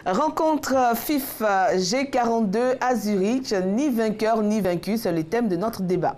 Rencontre FIFA G42 à Zurich, ni vainqueur ni vaincu, c'est le thème de notre débat.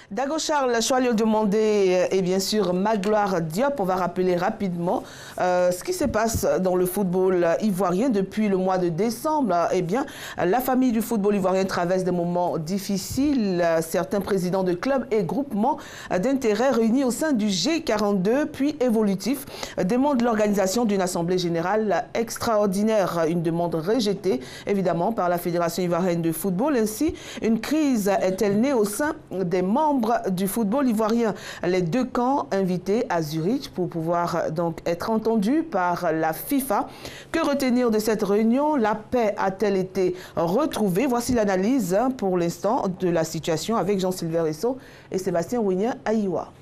Dago Charles, Choalio Diomandé et bien sûr Magloire Diop. On va rappeler rapidement ce qui se passe dans le football ivoirien depuis le mois de décembre. Eh bien, la famille du football ivoirien traverse des moments difficiles. Certains présidents de clubs et groupements d'intérêt réunis au sein du G42 puis évolutif demandent l'organisation d'une assemblée générale extraordinaire. Une demande rejetée évidemment par la Fédération ivoirienne de football. Ainsi, une crise est-elle née au sein des membres du football ivoirien. Les deux camps invités à Zurich pour pouvoir donc être entendus par la FIFA. Que retenir de cette réunion? La paix a-t-elle été retrouvée? Voici l'analyse pour l'instant de la situation avec Jean-Sylvain Ressot et Sébastien Ouignan Aïwa.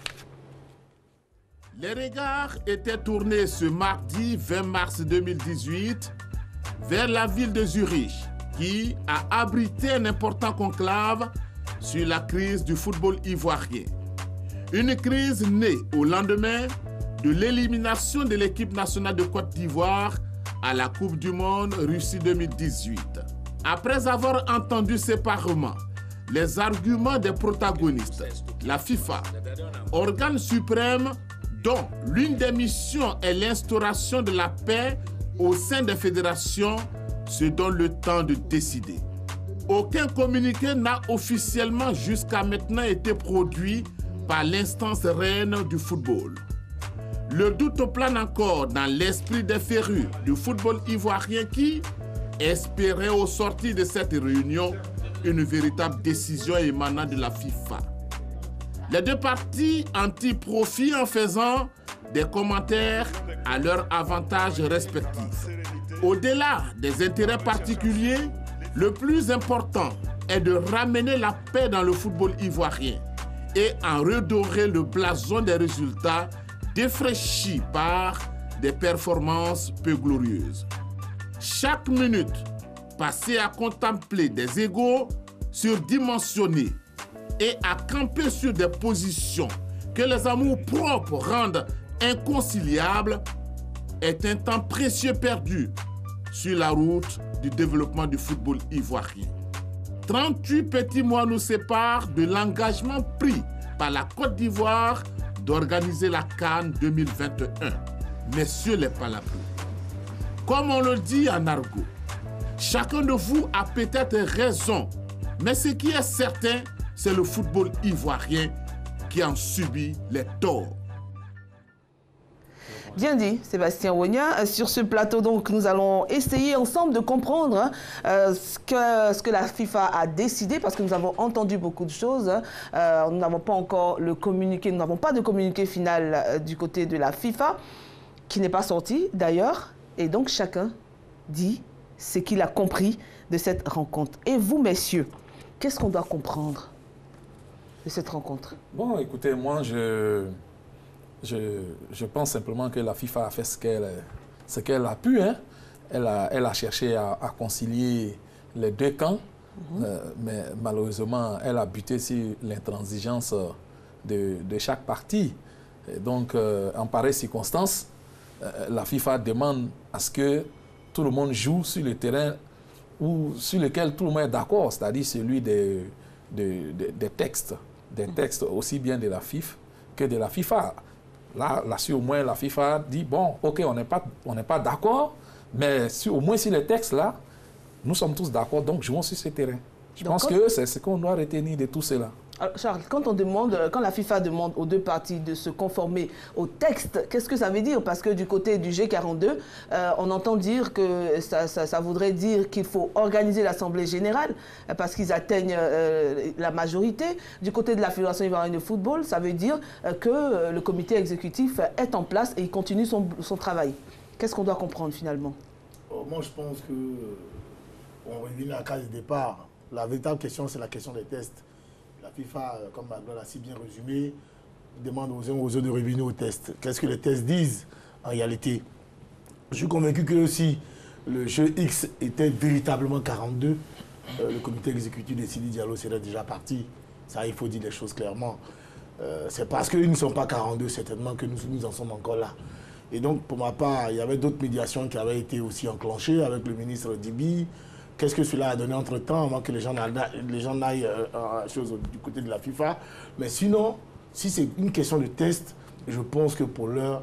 Les regards étaient tournés ce mardi 20 mars 2018 vers la ville de Zurich qui a abrité un important conclave sur la crise du football ivoirien. Une crise née au lendemain de l'élimination de l'équipe nationale de Côte d'Ivoire à la Coupe du Monde Russie 2018. Après avoir entendu séparément les arguments des protagonistes, la FIFA, organe suprême dont l'une des missions est l'instauration de la paix au sein des fédérations, se donne le temps de décider. Aucun communiqué n'a officiellement jusqu'à maintenant été produit par l'instance reine du football. Le doute plane encore dans l'esprit des férus du football ivoirien qui espéraient au sortir de cette réunion une véritable décision émanant de la FIFA. Les deux parties en tirent profit en faisant des commentaires à leur avantage respectifs. Au-delà des intérêts particuliers, le plus important est de ramener la paix dans le football ivoirien et en redorer le blason des résultats défraîchis par des performances peu glorieuses. Chaque minute passée à contempler des égos surdimensionnés et à camper sur des positions que les amours propres rendent inconciliables est un temps précieux perdu sur la route du développement du football ivoirien. 38 petits mois nous séparent de l'engagement pris par la Côte d'Ivoire d'organiser la CAN 2021. Messieurs les palabres, comme on le dit en argot, chacun de vous a peut-être raison, mais ce qui est certain, c'est le football ivoirien qui en subit les torts. Bien dit, Sébastien Ouignan. Sur ce plateau, donc, nous allons essayer ensemble de comprendre ce que la FIFA a décidé, parce que nous avons entendu beaucoup de choses. Nous n'avons pas encore le communiqué, nous n'avons pas de communiqué final du côté de la FIFA, qui n'est pas sorti d'ailleurs. Et donc, chacun dit ce qu'il a compris de cette rencontre. Et vous, messieurs, qu'est-ce qu'on doit comprendre de cette rencontre? Bon, écoutez, moi, je pense simplement que la FIFA a fait ce qu'elle a pu. Hein. Elle a cherché à concilier les deux camps, mais malheureusement, elle a buté sur l'intransigeance de chaque partie. Et donc, en pareille circonstance, la FIFA demande à ce que tout le monde joue sur le terrain sur lequel tout le monde est d'accord, c'est-à-dire celui des textes aussi bien de la FIFA que de la FIFA. Là-dessus, au moins, la FIFA dit, bon, OK, on n'est pas d'accord, mais au moins sur les textes, là, nous sommes tous d'accord, donc jouons sur ce terrain. Je pense que c'est ce qu'on doit retenir de tout cela. Alors, Charles, quand la FIFA demande aux deux parties de se conformer au texte, qu'est-ce que ça veut dire? Parce que du côté du G42, on entend dire que ça voudrait dire qu'il faut organiser l'Assemblée générale parce qu'ils atteignent la majorité. Du côté de la Fédération ivoirienne de football, ça veut dire que le comité exécutif est en place et il continue son travail. Qu'est-ce qu'on doit comprendre finalement? Moi, je pense qu'on revient à la case de départ. La véritable question, c'est la question des tests. La FIFA, comme Magloire l'a si bien résumé, demande aux uns aux autres de revenir aux tests. Qu'est-ce que les tests disent en réalité? Je suis convaincu que si le jeu X était véritablement 42, le comité exécutif de Sidi Diallo serait déjà parti. Ça, il faut dire les choses clairement. c'est parce qu'ils ne sont pas 42 certainement que nous en sommes encore là. Et donc, pour ma part, il y avait d'autres médiations qui avaient été aussi enclenchées avec le ministre Dibi. Qu'est-ce que cela a donné entre-temps, avant que les gens n'aillent du côté de la FIFA. Mais sinon, si c'est une question de test, je pense que pour l'heure,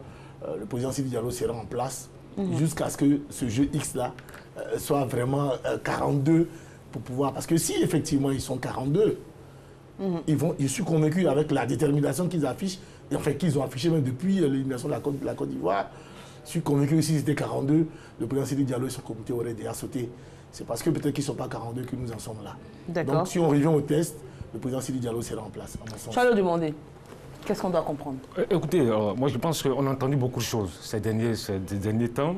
le président Sidi Diallo sera en place jusqu'à ce que ce jeu X-là soit vraiment 42 pour pouvoir... Parce que si effectivement ils sont 42, je suis convaincu avec la détermination qu'ils affichent, et enfin qu'ils ont affiché même depuis l'élimination de la Côte d'Ivoire, je suis convaincu que si c'était 42, le président Sidi Diallo et son comité auraient déjà sauté. C'est parce que peut-être qu'ils ne sont pas 42 que nous en sommes là. Donc si on revient au test, le président Sidi Diallo sera en place, à mon sens. Charles Dumondé, qu'est-ce qu'on doit comprendre? Écoutez, moi je pense qu'on a entendu beaucoup de choses ces derniers temps.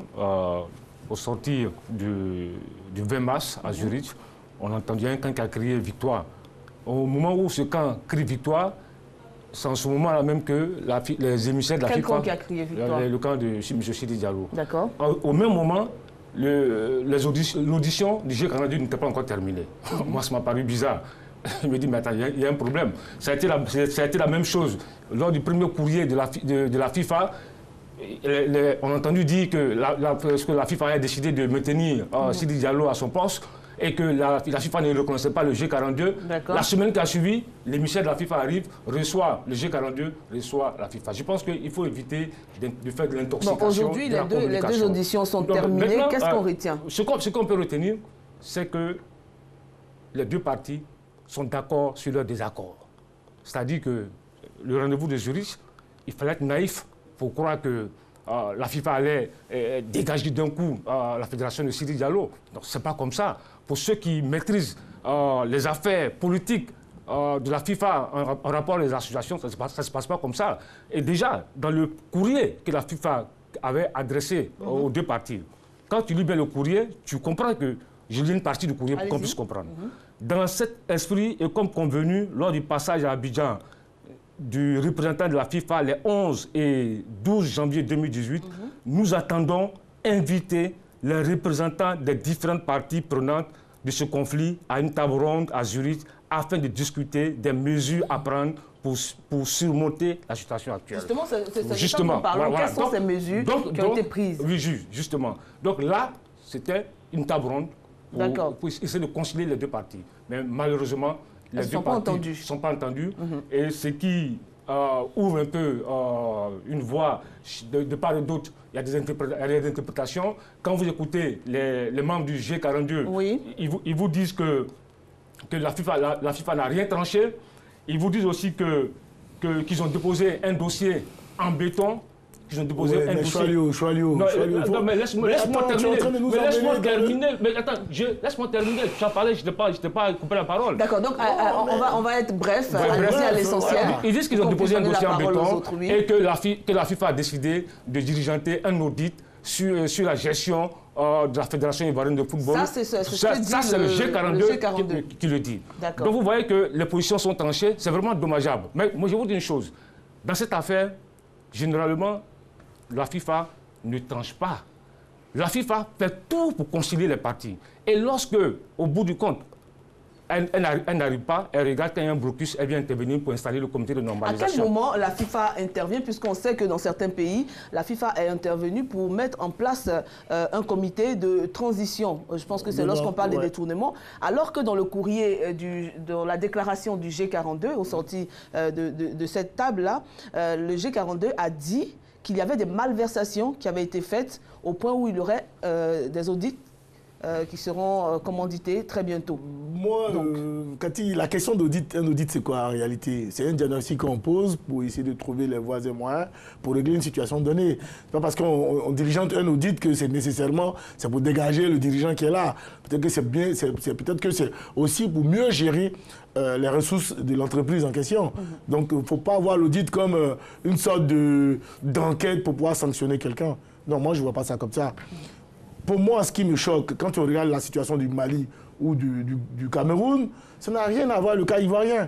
Au sortir du 20 mars à Zurich, on a entendu un camp qui a crié victoire. Au moment où ce camp crie victoire, c'est en ce moment-là même que les émissaires de la FIFA... Quel camp qui a crié victoire? Le camp de M. Sidi Diallo. D'accord. Au même moment, l'audition du G42 n'était pas encore terminée. Moi, ça m'a paru bizarre. Je me dis, mais attends, il y a un problème. Ça a été la même chose. Lors du premier courrier de la FIFA, on a entendu dire que la FIFA a décidé de maintenir Sidi Diallo à son poste et que la FIFA ne reconnaissait pas le G42. La semaine qui a suivi, l'émissaire de la FIFA arrive, reçoit le G42, reçoit la FIFA. Je pense qu'il faut éviter de faire de l'intoxication. Aujourd'hui, les deux auditions sont terminées. Qu'est-ce qu'on retient? Ce qu'on peut retenir, c'est que les deux parties sont d'accord sur leur désaccord. C'est-à-dire que le rendez-vous de Zurich, il fallait être naïf pour croire que la FIFA allait dégager d'un coup la fédération de Sidi Diallo. Donc ce n'est pas comme ça. Pour ceux qui maîtrisent les affaires politiques de la FIFA en rapport aux associations, ça ne se passe pas comme ça. Et déjà, dans le courrier que la FIFA avait adressé aux deux parties, quand tu lis bien le courrier, tu comprends que... Je lis une partie du courrier pour qu'on puisse comprendre. Dans cet esprit, et comme convenu, lors du passage à Abidjan du représentant de la FIFA les 11 et 12 janvier 2018, nous attendons inviter les représentants des différentes parties prenantes de ce conflit à une table ronde à Zurich afin de discuter des mesures à prendre pour surmonter la situation actuelle. C'est ça dont nous parlons. Quelles sont ces mesures qui ont été prises? Oui, justement. Donc là, c'était une table ronde pour essayer de concilier les deux parties. Mais malheureusement, les deux parties ne sont pas entendues. Et ce qui ouvre un peu une voie de part et d'autre. Il y a des interprétations. Quand vous écoutez les membres du G42, ils vous disent que la FIFA n'a rien tranché. Ils vous disent aussi qu'ils ont déposé un dossier en béton. Ils ont déposé un dossier. Non, mais laisse-moi terminer. Mais attends, laisse-moi terminer. Tu as parlé, je n'ai pas coupé la parole. D'accord, donc on va être bref, à l'essentiel. Ils disent qu'ils ont déposé un dossier en béton et que la FIFA a décidé de diligenter un audit sur la gestion de la Fédération ivoirienne de football. Ça, c'est le G42 qui le dit. Donc vous voyez que les positions sont tranchées, c'est vraiment dommageable. Mais moi, je vous dis une chose. Dans cette affaire, généralement, la FIFA ne tranche pas. La FIFA fait tout pour concilier les parties. Et lorsque, au bout du compte, elle n'arrive pas, elle regarde qu'il y a un blocus, elle vient intervenir pour installer le comité de normalisation. À quel moment la FIFA intervient, puisqu'on sait que dans certains pays, la FIFA est intervenue pour mettre en place un comité de transition. Je pense que c'est lorsqu'on parle des détournements. Alors que dans le courrier, dans la déclaration du G42, au sorti de cette table-là, le G42 a dit qu'il y avait des malversations qui avaient été faites au point où il y aurait des audits qui seront commandités très bientôt. Moi, Cathy, la question d'audit, un audit, c'est quoi en réalité? C'est un diagnostic qu'on pose pour essayer de trouver les voies et moyens pour régler une situation donnée. C'est pas parce qu'on diligente un audit que c'est nécessairement pour dégager le dirigeant qui est là. Peut-être que peut-être que c'est aussi pour mieux gérer les ressources de l'entreprise en question. Donc, il ne faut pas voir l'audit comme une sorte d'enquête pour pouvoir sanctionner quelqu'un. Non, moi, je ne vois pas ça comme ça. Pour moi, ce qui me choque, quand on regarde la situation du Mali ou du Cameroun, ça n'a rien à voir avec le cas ivoirien.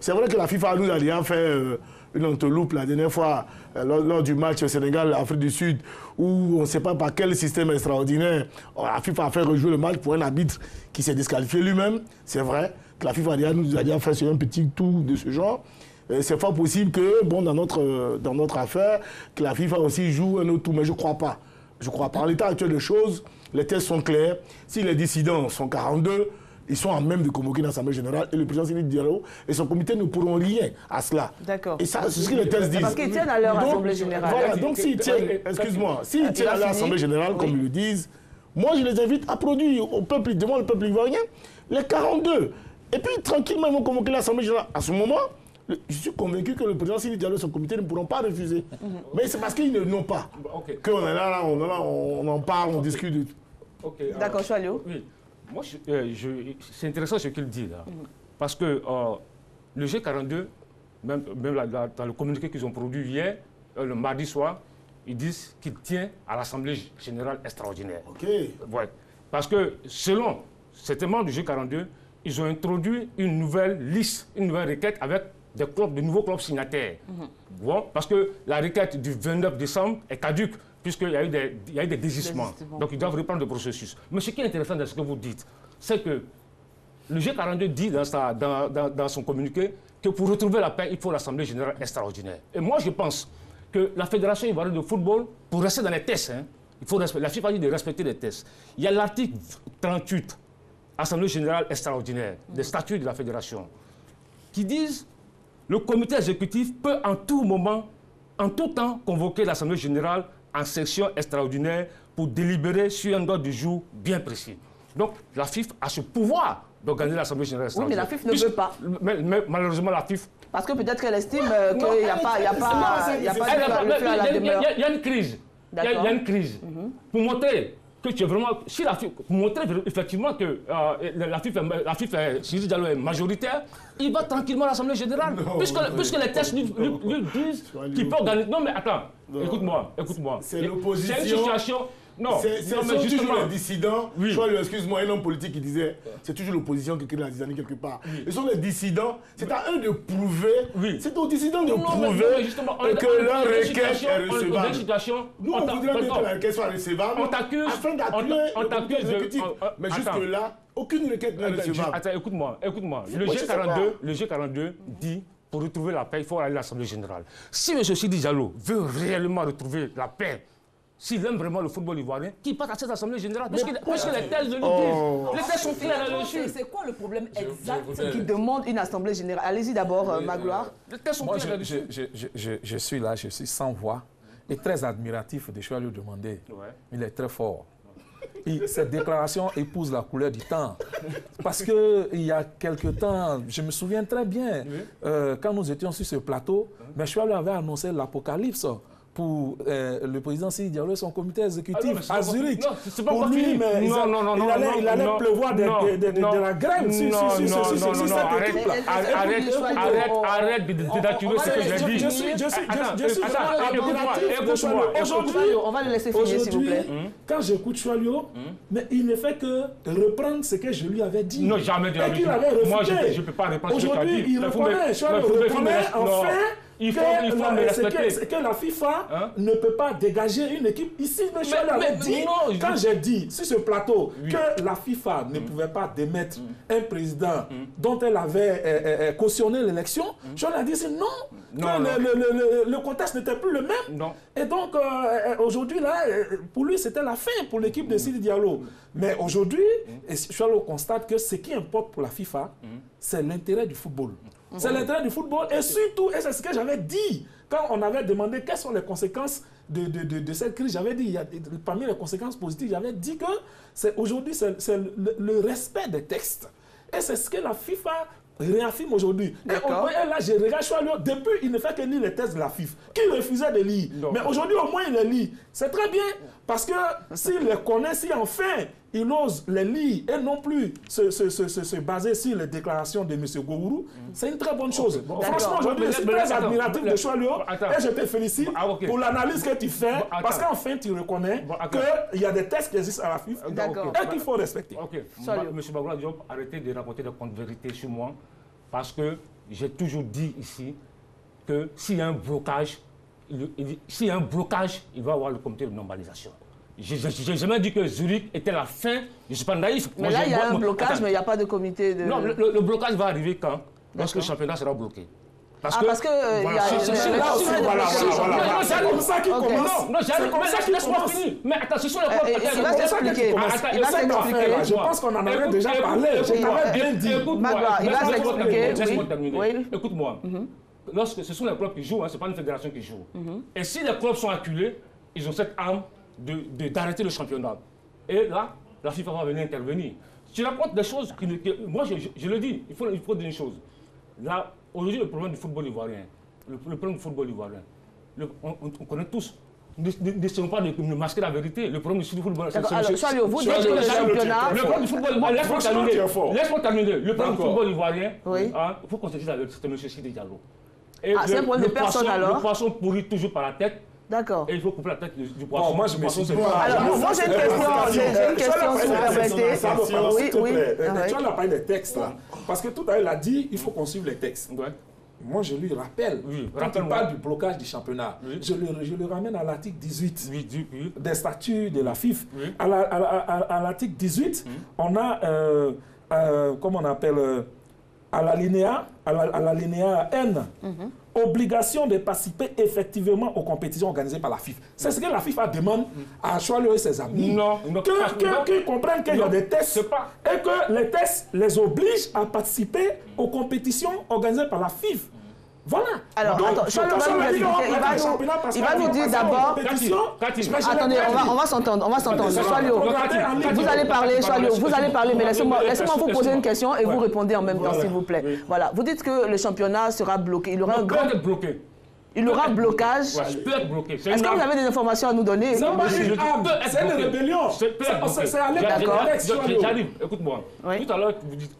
C'est vrai que la FIFA nous a déjà fait une entourloupe la dernière fois lors du match Sénégal-Afrique du Sud, où on ne sait pas par quel système extraordinaire la FIFA a fait rejouer le match pour un arbitre qui s'est disqualifié lui-même. C'est vrai que la FIFA nous a déjà fait sur un petit tour de ce genre. c'est fort possible que, bon, dans notre affaire, que la FIFA aussi joue un autre tour, mais je ne crois pas. Je ne crois pas. En l'état actuel des choses, les tests sont clairs. Si les dissidents sont 42, ils sont en même de convoquer l'Assemblée générale et le président Sidi Diallo et son comité ne pourront rien à cela. D'accord. Et ça, c'est ce que les tests disent. Parce qu'ils tiennent à leur Assemblée générale. Voilà, donc s'ils tiennent, excuse-moi, s'ils tiennent à leur Assemblée générale, comme ils le disent, moi je les invite à produire au peuple, devant le peuple ivoirien, les 42. Et puis tranquillement, ils vont convoquer l'Assemblée générale. À ce moment, je suis convaincu que le président Sidi Diallo et son comité ne pourront pas refuser. Mais c'est parce qu'ils ne l'ont pas. Qu'on est là, on en parle, on discute. D'accord, Choalio. Oui. Moi, c'est intéressant ce qu'il dit là. Parce que le G42, même dans le communiqué qu'ils ont produit hier, le mardi soir, ils disent qu'il tient à l'Assemblée générale extraordinaire. Ouais. Parce que selon certains membres du G42, ils ont introduit une nouvelle liste, une nouvelle requête avec de nouveaux clubs signataires. Bon, parce que la requête du 29 décembre est caduque, puisqu'il y a eu des désistements. Donc ils doivent reprendre le processus. Mais ce qui est intéressant dans ce que vous dites, c'est que le G42 dit dans son communiqué que pour retrouver la paix, il faut l'Assemblée générale extraordinaire. Et moi, je pense que la Fédération ivoirienne de football, pour rester dans les tests, la FIFA dit de respecter les tests. Il y a l'article 38, Assemblée générale extraordinaire, des statuts de la Fédération, qui disent le comité exécutif peut en tout moment, en tout temps, convoquer l'Assemblée générale en session extraordinaire pour délibérer sur un ordre du jour bien précis. Donc, la FIFA a ce pouvoir d'organiser l'Assemblée générale extraordinaire. Oui, mais la FIFA ne veut pas. Mais malheureusement, la FIFA... Parce que peut-être qu'elle estime qu'il n'y a pas le feu à la demeure. Il y a une crise. Il y a une crise. Pour montrer que tu es vraiment... Pour montrer effectivement que la FIFA est majoritaire, il va tranquillement à l'Assemblée générale. Puisque les tests lui disent qu'il peut organiser... Non, mais attends. Écoute-moi. C'est l'opposition. C'est une situation... Non, c'est toujours les dissidents. Oui. Excuse-moi, un homme politique qui disait c'est toujours l'opposition qui crée la dissidence quelque part. Oui. Ce sont les dissidents, c'est à eux de prouver, c'est aux dissidents de prouver que leur requête est recevable. Nous, on voudrait bien que la requête soit recevable afin d'appuyer le comité exécutif. Mais jusque-là, aucune requête n'est recevable. Attends, écoute-moi. Le G42 dit pour retrouver la paix, il faut aller à l'Assemblée générale. Si M. Sidi Diallo veut réellement retrouver la paix, s'il aime vraiment le football ivoirien, qu'il passe à cette Assemblée générale. Parce que les thèses de l'Église, les thèses sont claires là-dessus. C'est quoi le problème exact qui demande une Assemblée générale? Allez-y d'abord, Magloire. Les thèses sont claires là-dessus. Je suis là, je suis sans voix et très admiratif de Choalio Demandé. Il est très fort. Et cette déclaration épouse la couleur du temps. Parce qu'il y a quelque temps, je me souviens très bien, quand nous étions sur ce plateau, Choalio avait annoncé l'apocalypse pour le président Sidi Diallo et son comité exécutif à Zurich. Pour lui, mais il allait pleuvoir de la grêle sur cette équipe-là. Arrête de naturer ce que j'ai dit. Je suis aujourd'hui, on va le laisser finir, s'il vous plaît. Quand j'écoute Choalio, mais il ne fait que reprendre ce que je lui avais dit. Non, jamais de la vie. Moi, je ne peux pas reprendre ce que tu as dit. Aujourd'hui, il reconnaît, Choalio reconnaît enfin que la FIFA ne peut pas dégager une équipe ici. Mais Choalio avait dit, quand j'ai dit sur ce plateau que la FIFA ne pouvait pas démettre un président dont elle avait cautionné l'élection, Choalio a dit non, que le contexte n'était plus le même. Non. Et donc, aujourd'hui, là, pour lui, c'était la fin pour l'équipe de Sidi Diallo. Mais aujourd'hui, Choalio constate que ce qui importe pour la FIFA, c'est l'intérêt du football. C'est l'intérêt du football et surtout, et c'est ce que j'avais dit, quand on avait demandé quelles sont les conséquences de cette crise, j'avais dit, parmi les conséquences positives, j'avais dit que aujourd'hui, c'est le respect des textes. Et c'est ce que la FIFA réaffirme aujourd'hui. Et là, je regarde Choalio, depuis, il ne fait que lire les textes de la FIFA, qu'il refusait de lire. Non. Mais aujourd'hui, au moins, il les lit. C'est très bien, parce que s'il les connaît, si enfin, il ose les lire et non plus se baser sur les déclarations de M. Gourourou, c'est une très bonne chose. Franchement, aujourd'hui, je suis très admiratif de Choalio et je te félicite pour l'analyse que tu fais, parce qu'enfin, tu reconnais qu'il y a des textes qui existent à la FIFA et qu'il faut respecter. M. Magloire Diop, arrêtez de raconter des contre-vérités sur moi, parce que j'ai toujours dit ici que s'il y a un blocage, il va y avoir le comité de normalisation. J'ai jamais dit que Zurich était la fin. Je ne suis pas naïf. Mais là, il y a un blocage, mais il n'y a pas de comité de... Non, le blocage va arriver quand? Lorsque le championnat sera bloqué. Parce que il y a... C'est comme ça qu'il commence. Non, laisse-moi finir. Mais attends, ce sont les clubs... Il va s'expliquer. Je pense qu'on en avait déjà parlé. Je t'avais bien dit. Magloire, il va s'expliquer. Laisse-moi terminer. Écoute-moi. Lorsque ce sont les clubs qui jouent, ce n'est pas une fédération qui joue. Et si les clubs sont acculés, ils ont cette arme d'arrêter le championnat. Et là, la FIFA va venir intervenir. Tu racontes des choses que moi, je le dis, il faut dire une chose. Là, aujourd'hui, le problème du football ivoirien, on connaît tous. N'essayons pas de masquer la vérité. Le problème du football, c'est Chalio, vous dites que le championnat... Le problème du football, laisse-moi terminer. Le problème du football ivoirien, il faut qu'on se dise la vérité, c'est M. Sidi Diallo. C'est un problème de personne alors? Le poisson pourrit toujours par la tête. D'accord. Et il faut couper la tête du poisson. Bon, moi, je me suis dit... Alors, moi, j'ai une question, si vous permettez. Oui. Tu as parlé des textes, là. Parce que tout à l'heure, il a dit, il faut qu'on suive les textes. Moi, je lui rappelle, quand il parle du blocage du championnat, je le ramène à l'article 18 des statuts de la FIFA. À l'article 18, on a, comment on appelle, à l'alinéa N, obligation de participer effectivement aux compétitions organisées par la FIFA. C'est ce que la FIFA demande à Choilio et ses amis. Qu'ils comprennent qu'il y a des tests et que les tests les obligent à participer aux compétitions organisées par la FIFA. Voilà. Alors, attends, il va nous dire d'abord... Attendez, on va s'entendre. Choilio, vous allez parler, mais laissez-moi vous poser une question et vous répondez en même temps, s'il vous plaît. Voilà. Vous dites que le championnat sera bloqué. Il y aura un grand... Il y aura blocage. Je peux être bloqué. Est-ce que vous avez des informations à nous donner? C'est une rébellion. C'est à l'époque. J'arrive. Écoute-moi. Tout à l'heure,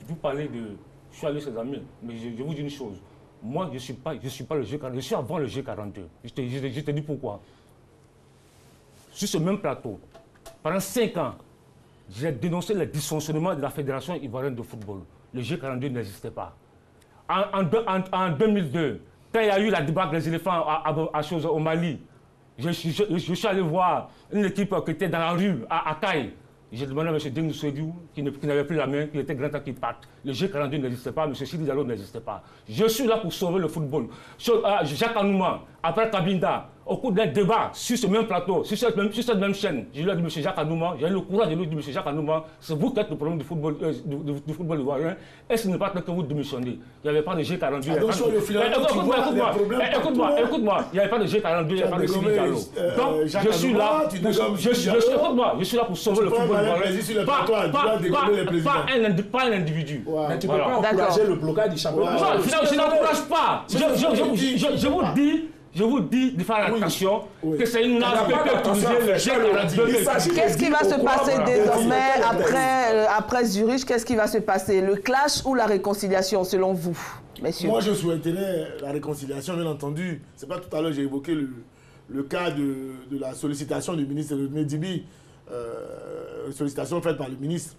vous parlez de Choilio et ses amis. Mais je vous dis une chose. Moi, je ne suis pas le G42, je suis avant le G42. Je te dis pourquoi. Sur ce même plateau, pendant 5 ans, j'ai dénoncé le dysfonctionnement de la Fédération ivoirienne de football. Le G42 n'existait pas. En 2002, quand il y a eu la débâcle des éléphants au Mali, je suis allé voir une équipe qui était dans la rue, à Kaye. J'ai demandé à M. Deng Souediou, qui n'avait plus la main, qu'il était grand temps qu'il parte. Le G42 n'existait pas, M. Sidi Diallo n'existait pas. Je suis là pour sauver le football. Jacques Anouma, après Kabinda, au cours d'un débat sur ce même plateau, sur cette même chaîne, j'ai lui ai dit, M. Jacques Anouma, j'ai eu le courage de lui dire, M. Jacques Anouma, c'est vous qui êtes le problème du football ivoirien, et ce n'est pas que vous démissionnez. Il n'y avait pas de G42. Écoute-moi, il n'y avait pas de G42, il n'y avait pas de Sidi Diallo. Donc, je suis là pour sauver le football ivoirien. Pas un individu. Mais tu ne peux pas encourager le blocage du championnat. Je n'encourage pas. Je vous dis de faire attention que c'est une arme qui peut utiliser le G42. Qu'est-ce qui va se passer désormais après Zurich? Qu'est-ce qui va se passer? Le clash ou la réconciliation selon vous, messieurs? Moi, je souhaiterais la réconciliation, bien entendu. C'est pas tout à l'heure j'ai évoqué le cas de la sollicitation du ministre Medibi, sollicitation faite par le ministre.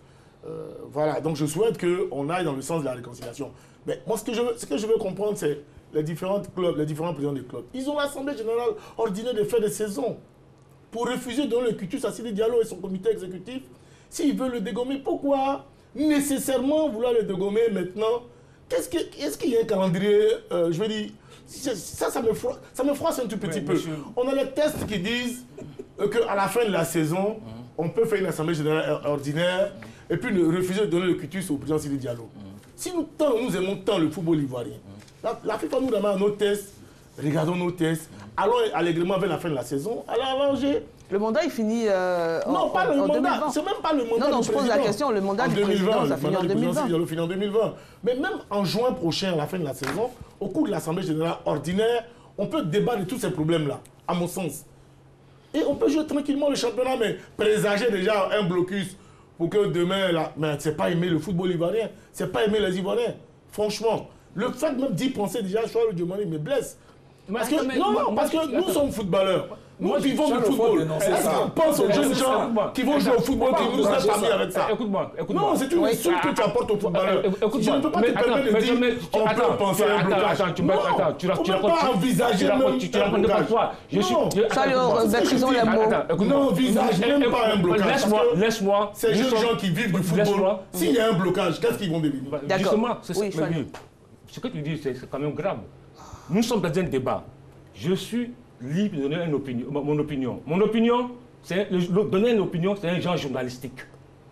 Voilà, donc je souhaite qu'on aille dans le sens de la réconciliation. Mais moi, ce que je veux comprendre, c'est les différents présidents des clubs. Ils ont l'Assemblée générale ordinaire de fin de saison pour refuser de donner le cutus à Sidi Diallo et son comité exécutif. S'ils veulent le dégommer, pourquoi nécessairement vouloir le dégommer maintenant? Est-ce qu'il y a un calendrier, je veux dire, ça me froisse un tout petit peu. On a les tests qui disent qu'à la fin de la saison, on peut faire une Assemblée générale ordinaire et puis refuser de donner le cutus au président Sidi Diallo. Si nous aimons tant le football ivoirien, la FIFA nous demande nos tests, regardons nos tests, allons allègrement vers la fin de la saison, allons arranger. Le mandat, il finit non, pas le mandat, c'est même pas le mandat du président. Je pose la question, le mandat du président, ça finit en 2020. Il finit en 2020. Mais même en juin prochain, à la fin de la saison, au cours de l'Assemblée générale ordinaire, on peut débattre de tous ces problèmes-là, à mon sens. Et on peut jouer tranquillement le championnat, mais présager déjà un blocus pour que demain, là, mais c'est pas aimer le football ivoirien, c'est pas aimer les Ivoiriens. Franchement, le fait même d'y penser déjà, je le demander, me blesse. Parce que nous sommes footballeurs. Nous vivons du football. Est-ce qu'on pense aux jeunes gens qui vont jouer au football qui nous ont pas mis avec ça? Écoute-moi. Non, c'est une insulte que tu apportes aux footballeurs. Je ne peux pas te permettre de dire on peut penser à un blocage. Non, on ne peut pas envisager même un blocage. Maîtrisons les mots. Non, envisage même pas un blocage. Laisse-moi. Ces jeunes gens qui vivent du football, s'il y a un blocage, qu'est-ce qu'ils vont devenir? Justement, ce que tu dis, c'est quand même grave. nous sommes dans un débat. Je suis libre de donner mon opinion. Mon opinion, donner une opinion, c'est un genre journalistique.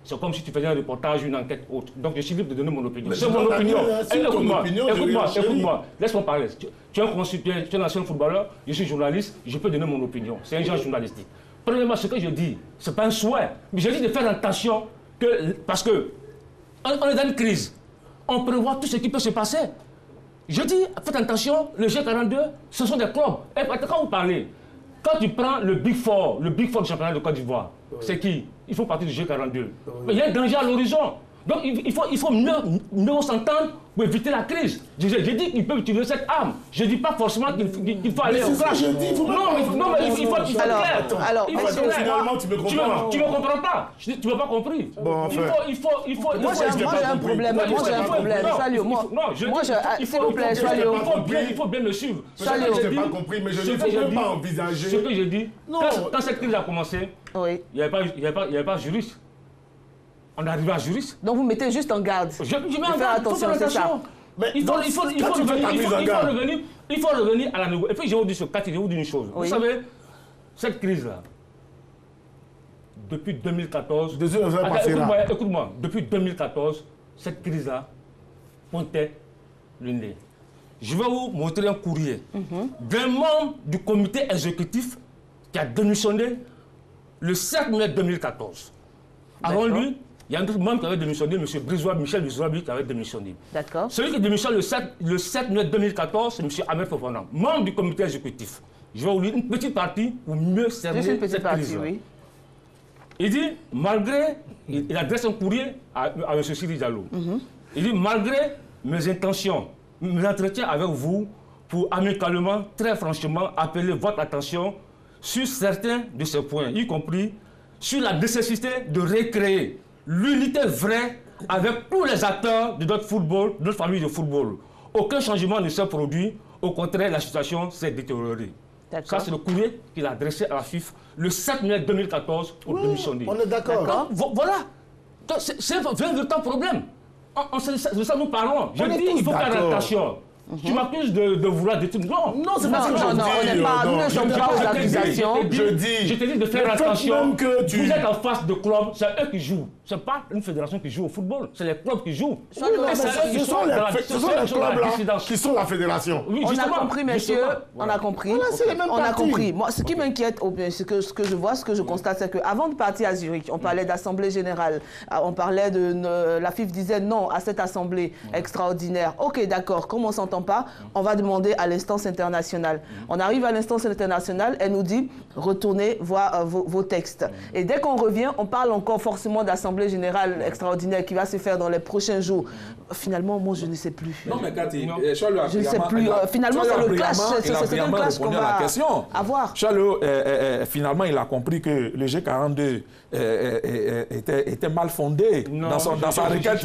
C'est comme si tu faisais un reportage, une enquête autre. Donc je suis libre de donner mon opinion. C'est mon opinion. Écoute-moi, laisse-moi parler. Tu es un ancien footballeur, je suis journaliste, je peux donner mon opinion. C'est un genre journalistique. Premièrement, ce que je dis, ce n'est pas un souhait, mais je dis de faire attention, parce qu'on est dans une crise. On prévoit tout ce qui peut se passer. Je dis, faites attention, le G42, ce sont des clubs. Et quand vous parlez, quand tu prends le Big Four du championnat de Côte d'Ivoire, c'est qui? Ils font partie du G42. Mais il y a un danger à l'horizon. Donc il faut mieux s'entendre pour éviter la crise. Je dis qu'ils peuvent utiliser cette arme. Je ne dis pas forcément qu'il faut aller au clash. Non, mais il faut être clair. Alors, finalement, tu me comprends. Tu ne me comprends pas. Tu ne m'as pas compris. Bon, enfin. Il faut. Moi, j'ai un problème. S'il vous plaît, Chalio. Il faut bien me suivre. Chalio, je n'ai pas compris, mais je ne peux même pas envisager. Ce que j'ai dit, quand cette crise a commencé, il n'y avait pas juriste. On est arrivé à juriste. Donc vous mettez juste en garde. Je mets en garde, attention, c'est ça. Il faut revenir à la négociation. Et puis je vais vous dire ce cas, je vais vous dire une chose. Vous savez, cette crise-là, depuis 2014... Écoute-moi, depuis 2014, cette crise-là pointait le nez. Je vais vous montrer un courrier d'un membre du comité exécutif qui a démissionné le 7 mai 2014. Avant lui, il y a un autre membre qui avait démissionné, M. Michel Brizois, qui avait démissionné. D'accord. Celui qui démissionne le 7 mai 2014, c'est M. Ahmed Fofana, membre du comité exécutif. Je vais vous lire une petite partie pour mieux cerner cette crise. Oui. Il dit, malgré, il adresse un courrier à M. Sidi Diallo. Il dit, malgré mes intentions, mes entretiens avec vous, pour amicalement, très franchement, appeler votre attention sur certains de ces points, y compris sur la nécessité de recréer l'unité vraie avec tous les acteurs de notre football, de notre famille de football. Aucun changement ne s'est produit, au contraire, la situation s'est détériorée. Ça, c'est le courrier qu'il a adressé à la FIFA le 7 mai 2014 pour démissionner. On est d'accord. Voilà. C'est un véritable problème. De ça nous parlons. Je dis il faut faire attention. Tu m'accuses de vouloir détruire. Non, c'est pas ce que je dis. Nous ne sommes pas aux accusations. Je te dis de faire attention. Vous êtes en face de clubs, c'est eux qui jouent. Ce n'est pas une fédération qui joue au football, c'est les clubs qui jouent. Ce sont les clubs-là qui sont la fédération. On a compris, messieurs. On a compris. On a compris. Moi, ce qui m'inquiète, ce que je vois, ce que je constate, c'est qu'avant de partir à Zurich, on parlait d'assemblée générale. On parlait de... La FIFA disait non à cette assemblée extraordinaire. Ok, d'accord, comme on s'entend pas, on va demander à l'instance internationale. On arrive à l'instance internationale, elle nous dit retournez voir vos textes. Et dès qu'on revient, on parle encore forcément d'assemblée générale extraordinaire qui va se faire dans les prochains jours. Finalement, moi, je ne sais plus. Non, mais Cathy, je ne sais plus. Finalement, c'est le clash. C'est un clash qu'on va avoir. Charles, finalement, il a compris que le G42 était mal fondé dans sa requête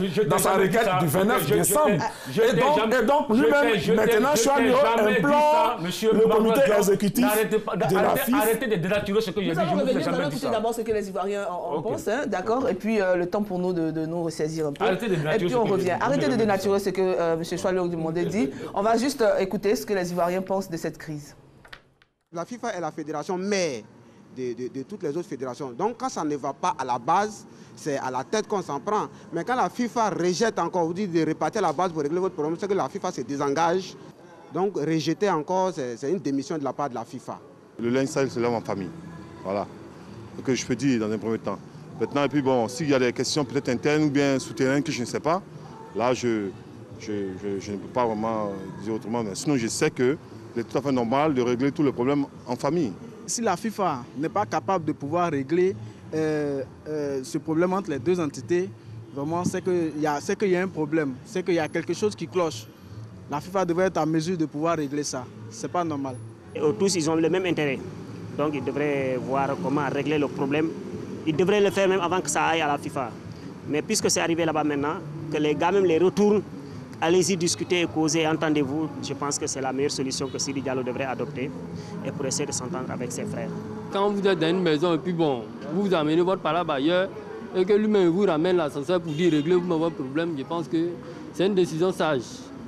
du 29 décembre. Et donc, lui-même, maintenant, Charles implore le comité exécutif de la FIFA. Arrêtez de dénaturer ce que j'ai dit. Nous allons revenir d'abord ce que les Ivoiriens en pensent, d'accord? Et puis, le temps pour nous de nous ressaisir un peu. Et puis, on revient. Arrêtez de dénaturer ce que M. Choualio demandait dit. On va juste écouter ce que les Ivoiriens pensent de cette crise. La FIFA est la fédération mère de toutes les autres fédérations. Donc, quand ça ne va pas à la base, c'est à la tête qu'on s'en prend. Mais quand la FIFA rejette encore, vous dites de répartir la base pour régler votre problème, c'est que la FIFA se désengage. Donc, rejeter encore, c'est une démission de la part de la FIFA. Le linge sale se lave en famille. Voilà. Ce que je peux dire dans un premier temps. Maintenant, et puis bon, s'il y a des questions peut-être internes ou bien souterraines que je ne sais pas, là, je ne peux pas vraiment dire autrement. Mais sinon, je sais qu'il est tout à fait normal de régler tous les problèmes en famille. Si la FIFA n'est pas capable de pouvoir régler ce problème entre les deux entités, vraiment, c'est qu'il y a un problème, c'est qu'il y a quelque chose qui cloche. La FIFA devrait être en mesure de pouvoir régler ça. Ce n'est pas normal. Et tous, ils ont le même intérêt. Donc, ils devraient voir comment régler le problème. Ils devraient le faire même avant que ça aille à la FIFA. Mais puisque c'est arrivé là-bas maintenant, que les gars même les retournent, allez-y discuter et causer, entendez-vous. Je pense que c'est la meilleure solution que Sidi Diallo devrait adopter et pour essayer de s'entendre avec ses frères. Quand vous êtes dans une maison et puis bon, vous amenez votre palabre ailleurs et que lui-même vous ramène l'ascenseur pour dire régler votre problème, je pense que c'est une décision sage.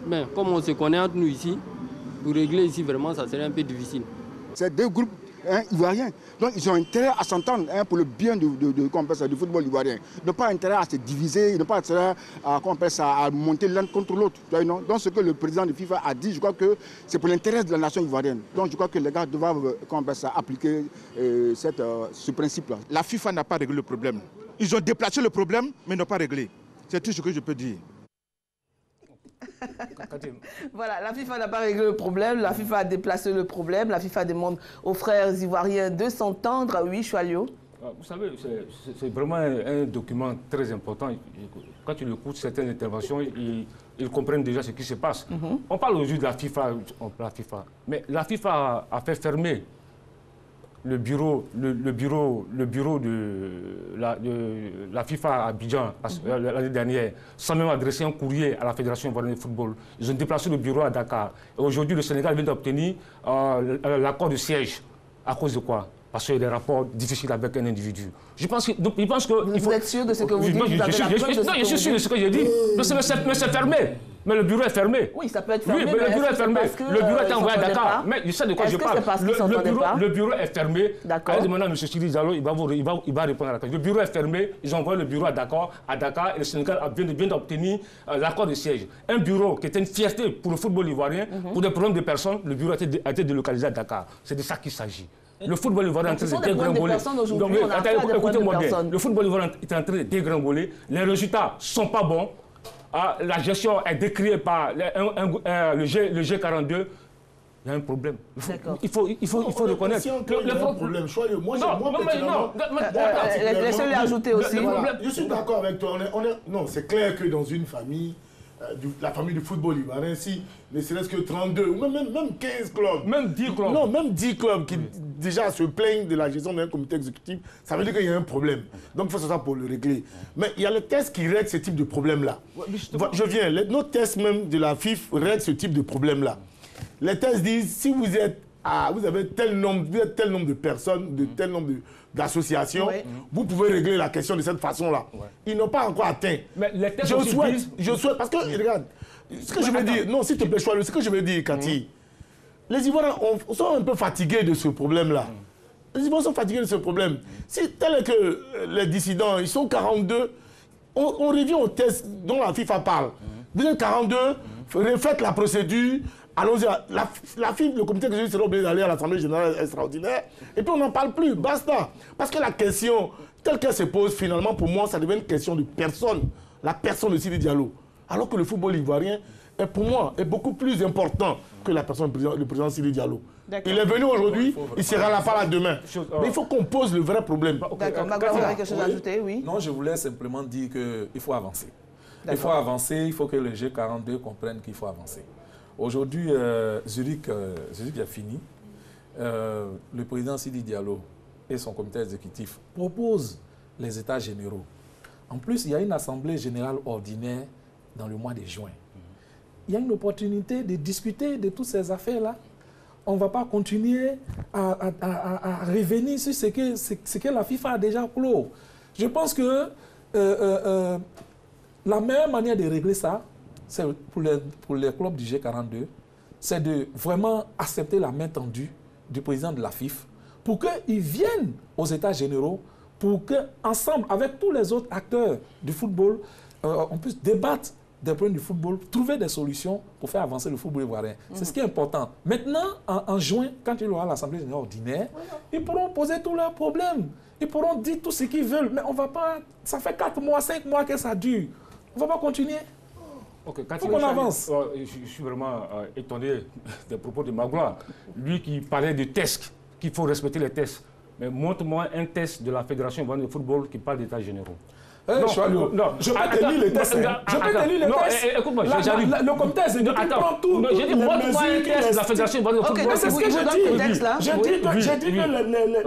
Mais comme on se connaît entre nous ici, Pour régler ici, vraiment, ça serait un peu difficile. C'est deux groupes ivoiriens. Donc ils ont intérêt à s'entendre pour le bien du football ivoirien. Ils n'ont pas intérêt à se diviser, ils n'ont pas intérêt à monter l'un contre l'autre. Donc ce que le président de FIFA a dit, je crois que c'est pour l'intérêt de la nation ivoirienne. Donc je crois que les gars doivent appliquer ce principe-là. La FIFA n'a pas réglé le problème. Ils ont déplacé le problème, mais n'ont pas réglé. C'est tout ce que je peux dire. Voilà, la FIFA n'a pas réglé le problème, la FIFA a déplacé le problème, la FIFA demande aux frères ivoiriens de s'entendre. Oui, Choualio. Vous savez, c'est vraiment un document très important. Quand tu écoutes certaines interventions, ils comprennent déjà ce qui se passe. On parle aujourd'hui de la FIFA, mais la FIFA a fait fermer le bureau de la FIFA à Abidjan l'année dernière, sans même adresser un courrier à la Fédération ivoirienne de football. Ils ont déplacé le bureau à Dakar. Et aujourd'hui, le Sénégal vient d'obtenir l'accord de siège. À cause de quoi? Parce qu'il y a des rapports difficiles avec un individu. Je pense que... Vous êtes sûr de ce que vous dites? Non, je suis sûr de ce que j'ai dit. Mais c'est fermé. Mais le bureau est fermé. Oui, ça peut être fermé. Oui, mais le bureau est fermé. Le bureau est envoyé à Dakar. Mais je sais de quoi je parle. Le bureau est fermé. D'accord. Maintenant, M. Sidi Diallo, il va répondre à la question. Le bureau est fermé. Ils ont envoyé le bureau à Dakar. Et le Sénégal vient d'obtenir l'accord de siège. Un bureau qui était une fierté pour le football ivoirien, pour des problèmes de personnes, le bureau a été délocalisé à Dakar. C'est de ça qu'il s'agit. Le football ivoirien est en train de dégringoler. Écoutez-moi bien. Le football ivoirien est en train de dégringoler. Les résultats ne sont pas bons. La gestion est décriée par le G42. Il y a un problème. Il faut reconnaître. Il y a un problème. Laissez-le ajouter aussi. Je suis d'accord avec toi. Non, c'est clair que dans une famille, la famille du football ivoirien, si ne serait-ce que 32 ou même 15 clubs. Même 10 clubs. Non, même 10 clubs qui déjà se plaignent de la gestion d'un comité exécutif, ça veut dire qu'il y a un problème. Donc il faut faire ça pour le régler. Mais il y a les tests qui règlent ce type de problème-là. Je viens, nos tests même de la FIF règlent ce type de problème-là. Les tests disent, si vous avez tel nombre de personnes, de tel nombre d'associations, vous pouvez régler la question de cette façon-là. Ils n'ont pas encore atteint. Mais les tests je souhaite, parce que, regarde, ce que je veux dire, non, s'il te plaît, ce que je veux dire, Cathy, les Ivoiriens sont un peu fatigués de ce problème-là. Les Ivoiriens sont fatigués de ce problème. Si tel est que les dissidents, ils sont 42, on revient au test dont la FIFA parle. Vous êtes 42, refaites la procédure. Allons-y, la FIF, le comité exécutif sera obligé d'aller à l'Assemblée générale extraordinaire et puis on n'en parle plus, basta. Parce que la question, telle qu'elle se pose, finalement, pour moi, ça devient une question de personne, la personne de Sidi Diallo. Alors que le football ivoirien, pour moi, est beaucoup plus important que la personne du président Sidi Diallo. Il est venu aujourd'hui, il sera là pas là demain. Mais il faut qu'on pose le vrai problème. D'accord, Magloire, vous avez quelque chose à ajouter, oui? Non, je voulais simplement dire qu'il faut avancer. Il faut avancer, il faut que le G42 comprenne qu'il faut avancer. Aujourd'hui, Zurich a fini. Le président Sidi Diallo et son comité exécutif proposent les États généraux. En plus, il y a une assemblée générale ordinaire dans le mois de juin. Il y a une opportunité de discuter de toutes ces affaires-là. On ne va pas continuer à revenir sur ce que la FIFA a déjà clos. Je pense que la meilleure manière de régler ça, c'est pour les clubs du G42, c'est de vraiment accepter la main tendue du président de la FIF pour qu'ils viennent aux États généraux, pour qu'ensemble, avec tous les autres acteurs du football, on puisse débattre des problèmes du football, trouver des solutions pour faire avancer le football ivoirien. C'est ce qui est important. Maintenant, en juin, quand il y aura l'Assemblée générale ordinaire, ils pourront poser tous leurs problèmes. Ils pourront dire tout ce qu'ils veulent. Mais on ne va pas... Ça fait 4 mois, 5 mois que ça dure. On ne va pas continuer. Okay, il faut qu'on avance. Je suis vraiment étonné des propos de Magloire. Lui qui parlait de tests, qu'il faut respecter les tests. Mais montre-moi un test de la Fédération ivoirienne de football qui parle d'états généraux. Non, je peux te lire les tests. Je peux te lire les tests. Écoute-moi, j'arrive. Le comité exécutif prend tout. J'ai dit, montre-moi un test de la Fédération ivoirienne de football. C'est ce que j'ai dit.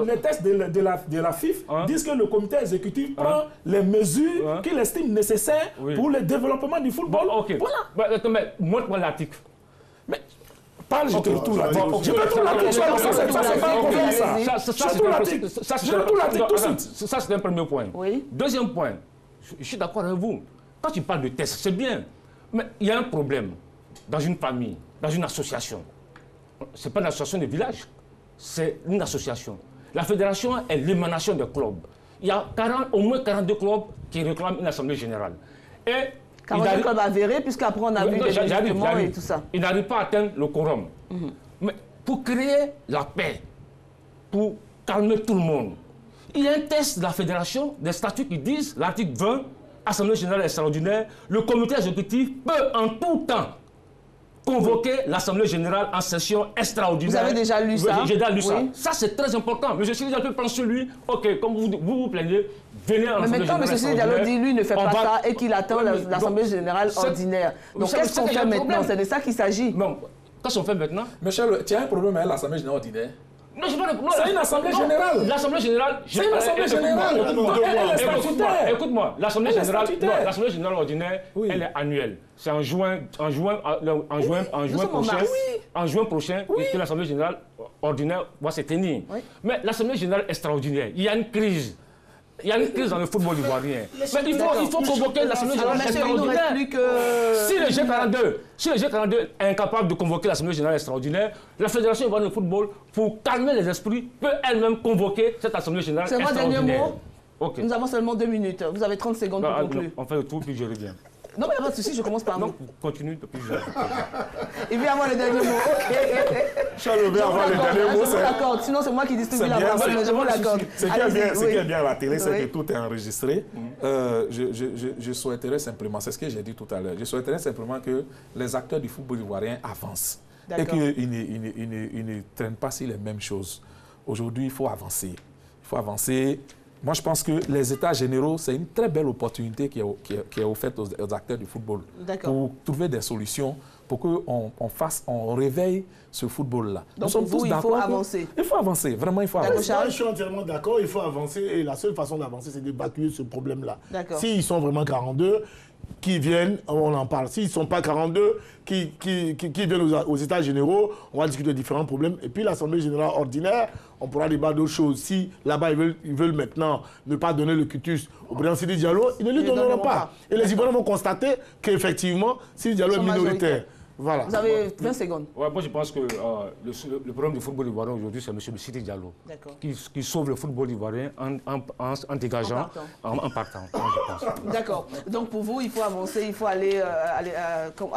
Les tests de la FIF disent que le comité exécutif prend les mesures qu'il estime nécessaires pour le développement du football. Voilà. Mais montre-moi l'article. Mais parle, je te retrouve l'article. Je te retrouve l'article. Ça, c'est pas confiant, ça. Ça, c'est un premier point. Oui. Deuxième point, je suis d'accord avec vous. Quand tu parles de tests, c'est bien. Mais il y a un problème dans une famille, dans une association. c'est pas une association de village, c'est une association. La fédération est l'émanation des clubs. Il y a au moins 42 clubs qui réclament une assemblée générale. Et 42 clubs avérés, puisqu'après on a vu des ajustements et tout ça. Ils n'arrivent pas à atteindre le quorum. Mais pour créer la paix, pour calmer tout le monde, il y a un texte de la fédération, des statuts qui disent, l'article 20, Assemblée générale extraordinaire, le comité exécutif peut en tout temps convoquer l'Assemblée générale en session extraordinaire. Vous avez déjà lu ça? J'ai déjà lu ça. Oui. Ça, c'est très important. M. Sidi Diallo pense sur lui, ok, comme vous plaignez, venez en Assemblée générale. Mais maintenant, M. Sidi Diallo dit lui ne fait pas ça et qu'il attend l'Assemblée générale ordinaire. Donc qu'est-ce qu'on fait maintenant? C'est de ça qu'il s'agit. Non, qu'est-ce qu'on fait maintenant? Michel, tu as un problème avec l'Assemblée générale ordinaire? Non, c'est une assemblée générale. L'assemblée générale. C'est une assemblée générale. Écoute-moi, l'assemblée générale ordinaire, elle est annuelle. C'est en juin prochain que l'assemblée générale ordinaire va se tenir. Mais l'assemblée générale extraordinaire, il y a une crise. Il y a une crise dans le football ivoirien. Mais il faut convoquer l'Assemblée générale extraordinaire. Si le G42 est incapable de convoquer l'Assemblée générale extraordinaire, la Fédération ivoirienne de football, pour calmer les esprits, peut elle-même convoquer cette Assemblée générale extraordinaire. C'est mon dernier mot. Okay. Nous avons seulement 2 minutes. Vous avez 30 secondes pour conclure. On fait le tour, puis je reviens. Non, mais il n'y a pas de souci, je commence par vous. Continue, puis je Il vient avoir le dernier mot. Ok. Charles veut avoir le dernier mot. Je vous l'accorde. Sinon, c'est moi qui distribue la parole, mais je vous l'accorde. Ce qui est bien à la télé, c'est que tout est enregistré. Je souhaiterais simplement, c'est ce que j'ai dit tout à l'heure, je souhaiterais simplement que les acteurs du football ivoirien avancent. Et qu'ils ne traînent pas sur les mêmes choses. Aujourd'hui, il faut avancer. Il faut avancer. Moi, je pense que les États généraux, c'est une très belle opportunité qui est offerte aux acteurs du football pour trouver des solutions, pour qu'on réveille ce football-là. Donc, pour vous, il faut avancer. Il faut avancer, vraiment, il faut avancer. Moi, je suis entièrement d'accord, il faut avancer et la seule façon d'avancer, c'est d'évacuer ce problème-là. S'ils sont vraiment 42, qui viennent, on en parle. S'ils ne sont pas 42, qui viennent aux États généraux, on va discuter de différents problèmes. Et puis l'Assemblée générale ordinaire, on pourra débattre d'autres choses. Si là-bas, ils veulent maintenant ne pas donner le quitus au président Sidi Diallo, ils ne lui donneront pas. Et les Ivoiriens vont constater qu'effectivement, Sidi Diallo est minoritaire. Voilà. Vous avez 20 secondes. Ouais, moi, je pense que le problème du football ivoirien aujourd'hui, c'est M. Sidi Diallo qui sauve le football ivoirien en dégageant, en partant. D'accord. Donc, pour vous, il faut avancer, il faut aller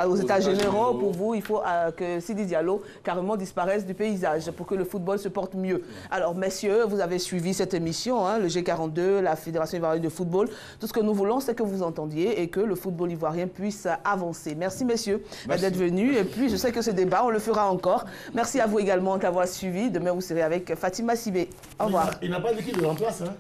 aux États généraux. Pour vous, il faut que Sidi Diallo carrément disparaisse du paysage pour que le football se porte mieux. Alors, messieurs, vous avez suivi cette émission, hein, le G42, la Fédération ivoirienne de football. Tout ce que nous voulons, c'est que vous entendiez et que le football ivoirien puisse avancer. Merci, messieurs, d'être venus. Et puis, je sais que ce débat, on le fera encore. Merci à vous également d'avoir suivi. Demain, vous serez avec Fatima Sibé. Au revoir. Il n'a pas dit qu'il le remplace, hein?